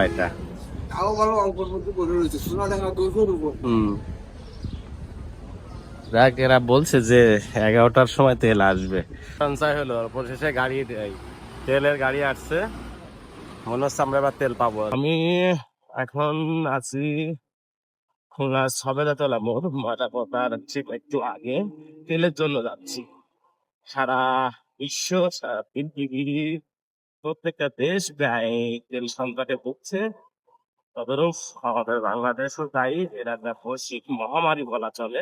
এটা তাও ভালো অল্পর মধ্যে পড়ে রয়েছে, সোনা টাকা 200 উপর। দেখ এরা বলছে যে 11টার সময় তেল আসবে। সঞ্চয় হলো, অবশেষে গাড়ি তেলের গাড়ি আসছে। মনে হচ্ছে আমরা এবার তেল পাবো। আমি এখন আছি খুলনা সবেদাতলা মোড়, ময়দাপতার ঠিক একটু আগে। তেলের জন্য যাচ্ছি। সারা বিশ্ব, সারা পৃথিবীর প্রত্যেকটা দেশ প্রায় তেল সংকটে ভুগছে। তদরূপ আমাদের বাংলাদেশও তাই। এরা একটা বৈশ্বিক মহামারী বলা চলে।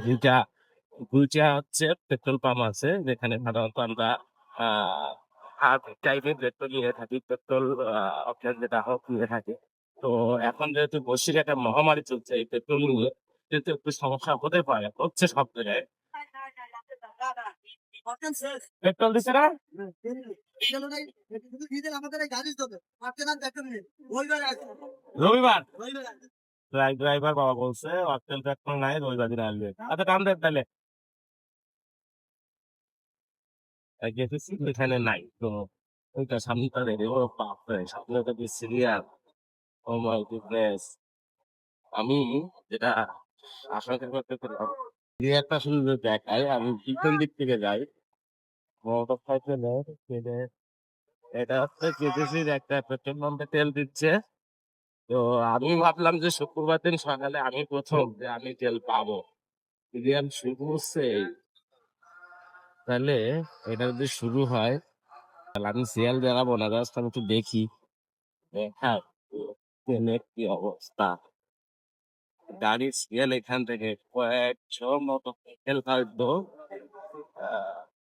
দুইটা দুইটা হচ্ছে পেট্রোল পাম্প আছে, যেখানে সাধারণত আমরা হাফ টাইপের পেট্রোল নিয়ে থাকি, পেট্রোল অকেন যেটা হোক নিয়ে থাকি। তো এখন যেহেতু বৈশ্বিক একটা মহামারী চলছে, এই পেট্রোল নিয়ে যেহেতু একটু সমস্যা হতে পারে, হচ্ছে সব জায়গায়। পেট্রোল দিচ্ছে না রবিবার, ড্রাইভার বাবা বলছে অকেল পেট্রোল নাই, রবিবার দিন আসবে। আচ্ছা টান দেন তাহলে। গেতেছি এখানে নাই তো, ওইটা সামনেটা রেডি। ও বাপরে, সামনে তো সিরিয়াল। O my goodness. আমি যেটা আশঙ্কা করতে পেলাম, একটা শুধু দেখায়, আমি পিছন দিক থেকে যাই, মোটর সাইকেলে এটা হচ্ছে কেজিসির একটা পেট্রোল পাম্পে তেল দিচ্ছে। তো আমি ভাবলাম যে শুক্রবার দিন সকালে আমি প্রথম যে আমি তেল পাবো, যদি আমি শুরু হচ্ছে তাহলে এটা যদি শুরু হয় তাহলে আমি সিরিয়াল দেখাবো না, জাস্ট আমি একটু দেখি। হ্যাঁ, তেলের কি অবস্থা। গাড়ির সিরিয়াল এখান থেকে কয়েকশো মোটরসাইকেল হয়তো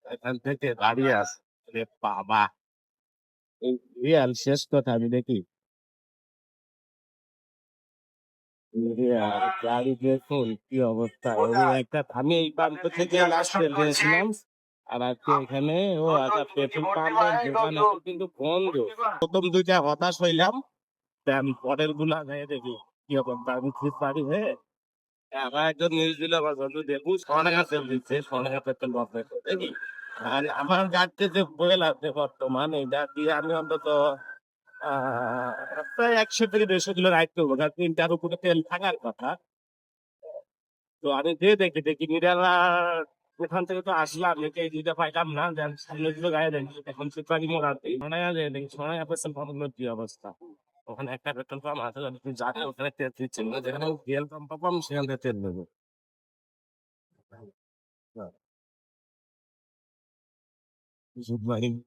এখান থেকে দাঁড়িয়ে আছে। রে বাবা, এই রিয়াল শেষ কথা আমি দেখি। রিয়াল গাড়ি দেখুন কি অবস্থা। একটা আমি এই প্রান্ত থেকে লাস্ট গিয়েছিলাম, আর আজকে এখানে ও একটা পেট্রোল পাম্পের দোকান আছে কিন্তু বন্ধ। প্রথম দুইটা হতাশ হইলাম, আমি পরের গুলা যাই দেখি কি অবস্থা। আমি খুব পারি হয়ে আমার একজন নিউজ দিল, আমার বন্ধু দেখুন 100 টাকা তেল দিচ্ছে, 100 টাকা পেট্রোল পাম্পে দেখি। আর আমার গাড়িতে যে ফুয়েল আছে বর্তমান, এটা দিয়ে আমি অন্তত প্রায় 100 থেকে 150 কিলো রাইড করবো, কারণ 3টার উপরে তেল থাকার কথা। তো আমি যে দেখি দেখি নিরালা ওখান থেকে তো আসলাম, এই দুইটা পাইলাম না, সামনে দুটো গাড়ি দেখি এখন সুপারি মোড়াতে মনে হয় যে দেখি সময় পেট্রোল পাম্পের কি অবস্থা। ওখানে একটা পেট্রোল পাম্প আছে, যদি তুমি জানো ওখানে তেল দিচ্ছে না, যেখানে তেল পাম্প পাবো সেখান থেকে তেল নেবো। Submarine.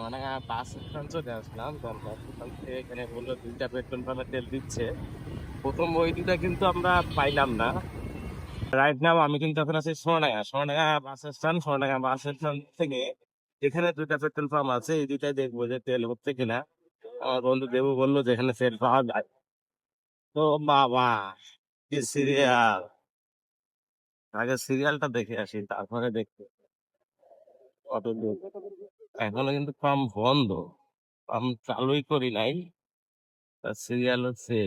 মানে বাস স্ট্যান্ড চলে আসলাম, তখন বাস স্ট্যান্ড থেকে এখানে বললো 2টা পেট্রোল পাম্পে তেল দিচ্ছে। প্রথম ওই দুটা কিন্তু আমরা পাইলাম না। রাইট নাও আমি কিন্তু এখন আছি Sonadanga, Sonadanga bus stand. Sonadanga bus stand থেকে এখানে 2টা পেট্রোল পাম্প আছে, এই দুইটাই দেখবো যে তেল হচ্ছে কিনা। আমার বন্ধু দেবু বললো যে এখানে তেল পাওয়া যায়। তো বাবা, কি সিরিয়াল! আগে সিরিয়ালটা দেখে আসি, তারপরে দেখতে কত দূর। এখনো কিন্তু পাম্প বন্ধ, পাম্প চালুই করি নাই, তার সিরিয়াল হচ্ছে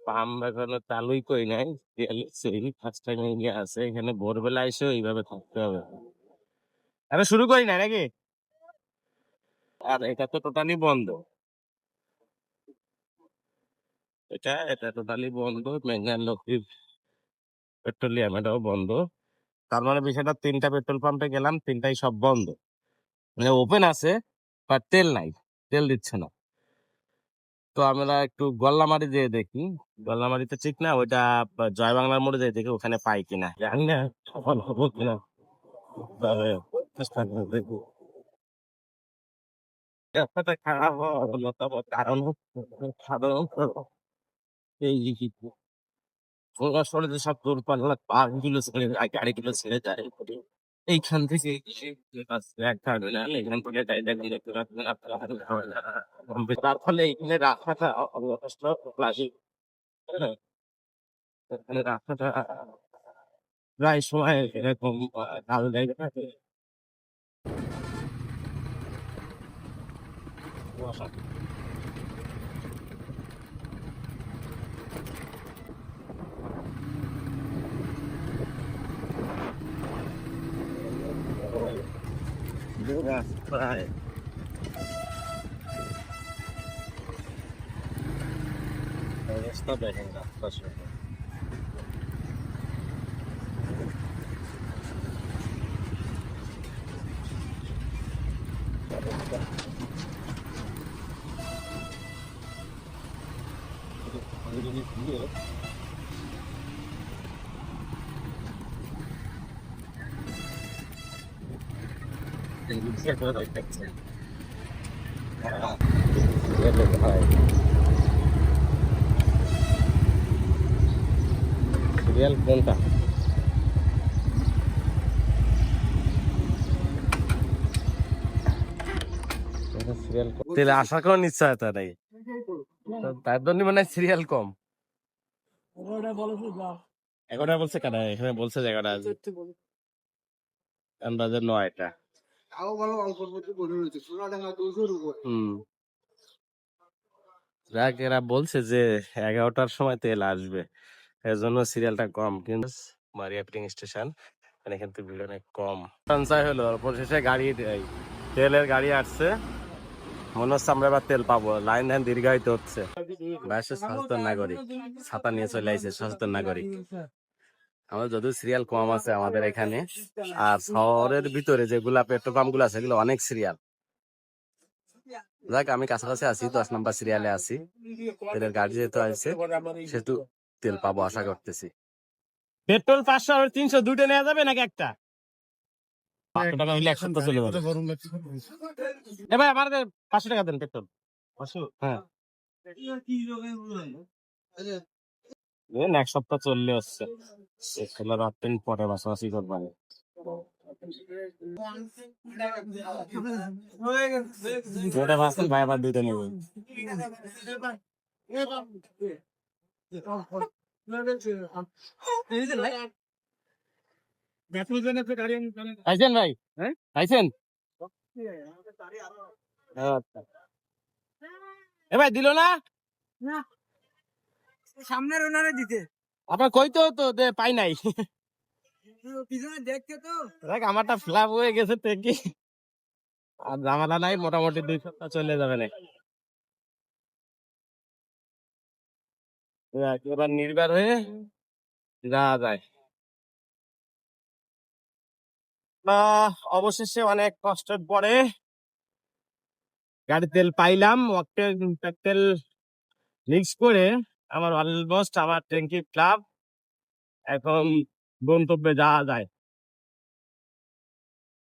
পাম্প এখনো চালুই করি নাই, সিরিয়াল হচ্ছে ফার্স্ট টাইম ইন্ডিয়া আছে এখানে। ভোরবেলা এসে এইভাবে থাকতে হবে, আরে শুরু করি নাই নাকি। আর এটা তো টোটালি বন্ধ, এটা টোটালি বন্ধ। মেঘনা লক্ষ্মী পেট্রোলিয়াম এটাও বন্ধ। তার মানে বিষয়টা 3টা পেট্রোল পাম্পে গেলাম, 3টাই সব বন্ধ। মানে ওপেন আছে বাট তেল নাই, তেল দিচ্ছে না। তো আমরা একটু গল্লামারি যেয়ে দেখি, গল্লামারিতে ঠিক না ওইটা জয় বাংলার মোড়ে যেয়ে দেখি ওখানে পাই কিনা, জানি না সফল হবো কিনা। তবে চেষ্টা করে দেখি। ব্যাপারটা খারাপ হওয়ার অন্যতম কারণ হচ্ছে সাধারণত এই সরে যেসব দূরপাল্লার বাসগুলো ছেড়ে যায়, গাড়িগুলো ছেড়ে যায়, এইখান থেকে এক টার্মিনাল, এখান থেকে গাড়ি দেখতে পাচ্ছেন আপনারা তার ফলে এখানে রাস্তাটা যথেষ্ট ক্লাসিক। এখানে রাস্তাটা প্রায় সময় এরকম কাল লেগে থাকে। কুয়াশা। প্রায় অবস্থা দেখেন রাস্তার সাথে। সিরিয়াল কোনটা? সিরিয়াল তেলে আসার কোনো নিশ্চয়তা নেই, তো তার জন্য মানে সিরিয়াল কম। এগারোটা বলছে কেন? এখানে বলছে যে এগারোটা, আন্দাজে 9টা। তাও ভালো অল্পের মধ্যে পড়ে রয়েছে সোনাডাঙ্গা 200-র উপরে। যাক, এরা বলছে যে 11টার সময় তেল আসবে, এর জন্য সিরিয়ালটা কম। কিন্তু মারিয়া ফিলিং স্টেশন, মানে কিন্তু ভিড় অনেক কম। সঞ্চয় হলো, অবশেষে গাড়ি তেলের গাড়ি আসছে। মনে হচ্ছে আমরা এবার তেল পাবো। লাইন লাইন দীর্ঘায়িত হচ্ছে। বাসে সচেতন নাগরিক ছাতা নিয়ে চলে আসছে, সচেতন নাগরিক। আমাদের যদিও সিরিয়াল কম আছে আমাদের এখানে, আর শহরের ভিতরে যেগুলা পেট্রোল পাম্প গুলো আছে সেগুলো অনেক সিরিয়াল। যাক, আমি কাছাকাছি আছি, 10 নম্বর সিরিয়ালে আছি। তেলের গাড়ি যেহেতু আছে সেহেতু তেল পাবো আশা করতেছি। পেট্রোল 500 আর 300 দুটো নেওয়া যাবে নাকি একটা? 500 টাকা হইলে 1 সপ্তাহ চলে যাবে। এ ভাই, আমার 500 টাকা দেন পেট্রোল। 500? হ্যাঁ, দেন 1 সপ্তাহ চললে হচ্ছে। এগুলো রাতেন পরে বাসাবাসি করবানি। দুটা বাসেন ভাই, আবার দুইটা নেব। আইছেন ভাই? হ্যাঁ আইছেন? আচ্ছা। এ ভাই দিল না? সামনের ওনারে দিতে আপনার কইতে হতো, পাই নাই। পিছনে দেখতে তো দেখ, আমারটা ফ্লাপ হয়ে গেছে তো কি, আর ঝামেলা নাই, মোটামুটি 2 সপ্তাহ চলে যাবে না। এবার নির্ভর হয়ে যাওয়া যায়। অবশেষে অনেক কষ্টের পরে গাড়ি তেল পাইলাম। তেল মিক্স করে আমার অলমোস্ট আমার ট্যাঙ্কি ক্লাব, এখন গন্তব্যে যাওয়া যায়।